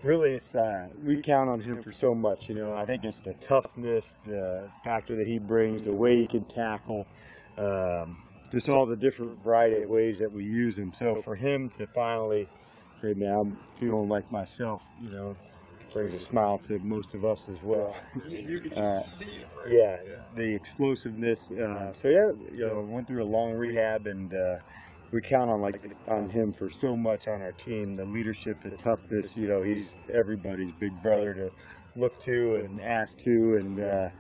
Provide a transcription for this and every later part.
Really, it's we count on him for so much. You know, I think it's the toughness, the factor that he brings, the way he can tackle, just all the different variety of ways that we use him. So for him to finally say, "Man, I'm feeling like myself," you know, brings a smile to most of us as well. You could just see it, right? Yeah, the explosiveness. So yeah, you know, went through a long rehab, and we count on him for so much on our team. The leadership, the toughness. You know, he's everybody's big brother to look to and ask to, and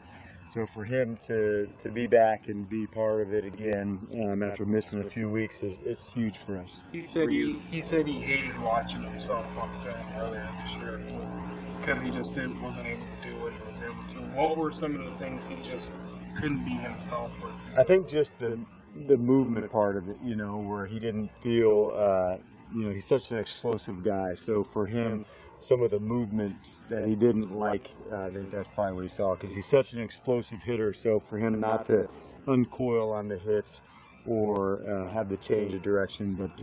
so for him to be back and be part of it again after missing a few weeks is huge for us. He said he hated watching himself on film earlier this year because he just wasn't able to do what he was able to. What were some of the things he just couldn't be himself with? I think just the movement part of it, you know, where he didn't feel, you know, he's such an explosive guy. So for him, some of the movements that he didn't like, I think that's probably what he saw, because he's such an explosive hitter. So for him not to uncoil on the hits or have to change of direction, but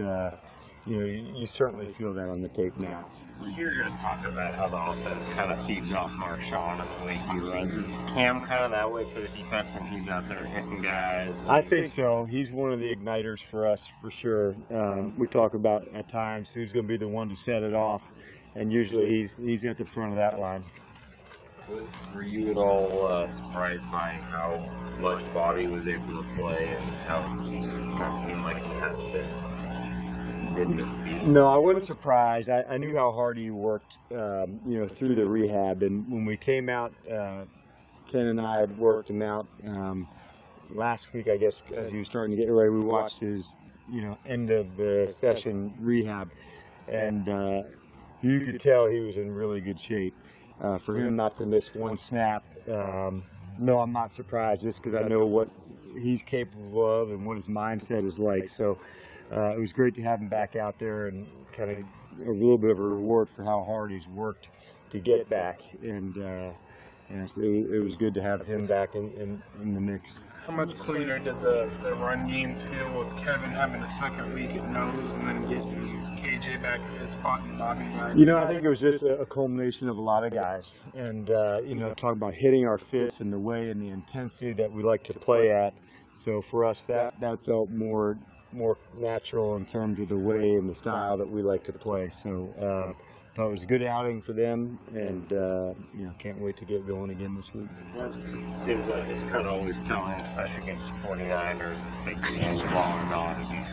you know, you certainly feel that on the tape now. We hear you guys talk about how the offense kind of feeds off Marshawn and the way he runs. Is Cam kind of that way for the defense when he's out there hitting guys? I think so. He's one of the igniters for us, for sure. We talk about at times who's going to be the one to set it off, and usually he's at the front of that line. Were you at all surprised by how much Bobby was able to play and how it just kind of seemed like he had to? No, I wasn't surprised. I knew how hard he worked, you know, through the rehab. And when we came out, Ken and I had worked him out last week, I guess, as he was starting to get ready. We watched his, you know, end of the session rehab, and you could tell he was in really good shape. For him not to miss one snap, no, I'm not surprised, just because I know what he's capable of and what his mindset is like. So. It was great to have him back out there, and kind of a little bit of a reward for how hard he's worked to get back. And so it was good to have him back in the mix. How much cleaner did the run game feel with Kevin having a second week at nose and then getting KJ back at his spot and Bobby back? You know, I think it was just a culmination of a lot of guys. And, you know, talk about hitting our fits and the way and the intensity that we like to play at. So for us, that felt more natural in terms of the way and the style that we like to play. So thought it was a good outing for them, and you know, can't wait to get going again this week. It seems like it's kind of always telling, especially against the 49ers, they can the ball or not against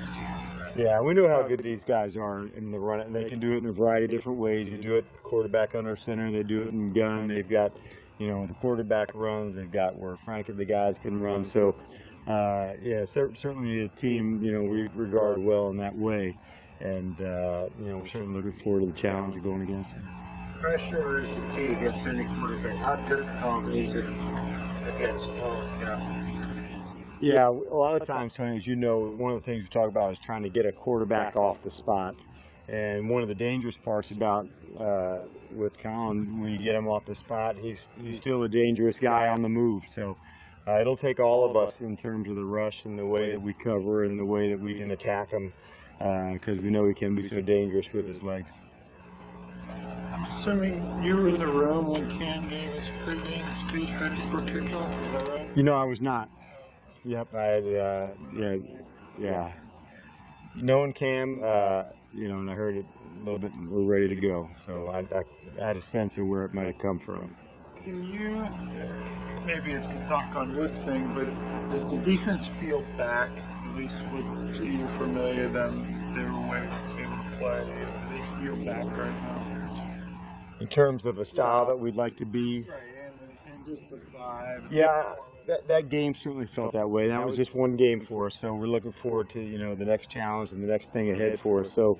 you. Yeah, we know how good these guys are in the run, and they can do it in a variety of different ways. They do it quarterback under center, they do it in gun. They've got, you know, the quarterback runs. They've got where frankly the guys can run. So. Yeah, certainly a team, you know, we regard well in that way, and you know, we're certainly looking forward to the challenge of going against them. Pressure is the key against any quarterback. How difficult is it against Yeah, a lot of times, Tony, as you know, one of the things we talk about is trying to get a quarterback off the spot, and one of the dangerous parts about with Colin, when you get him off the spot, he's still a dangerous guy on the move. So. It'll take all of us in terms of the rush and the way that we cover and the way that we can attack him, because we know he can be so dangerous with his legs. I'm assuming you were in the room when Cam gave his pregame speech ready for kickoff, is that right? You know, I was not. Yep, I had, yeah. Knowing Cam, you know, and I heard it a little bit, we're ready to go. So I had a sense of where it might have come from. Can you, maybe it's a knock on wood thing, but does the defense feel back, at least with you familiar them, they were able to play, do they feel back right now? In terms of a style that we'd like to be? Right, and just the vibe. Yeah, that game certainly felt that way. That was just one game for us, so we're looking forward to, you know, the next challenge and the next thing ahead for us. So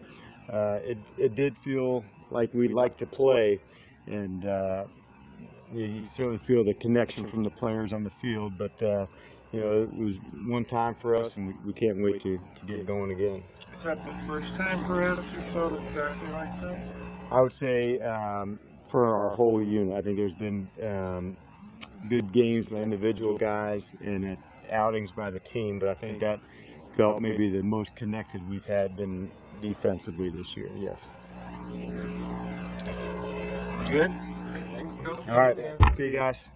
it did feel like we'd like to play, and you certainly feel the connection from the players on the field, but you know, it was one time for us, and we can't wait to get going again. Is that the first time perhaps you felt exactly like that? I would say for our whole unit, I think there's been good games by individual guys and outings by the team, but I think that felt maybe the most connected we've had been defensively this year, yes. Good? Thanks, Coach. All right. See you guys.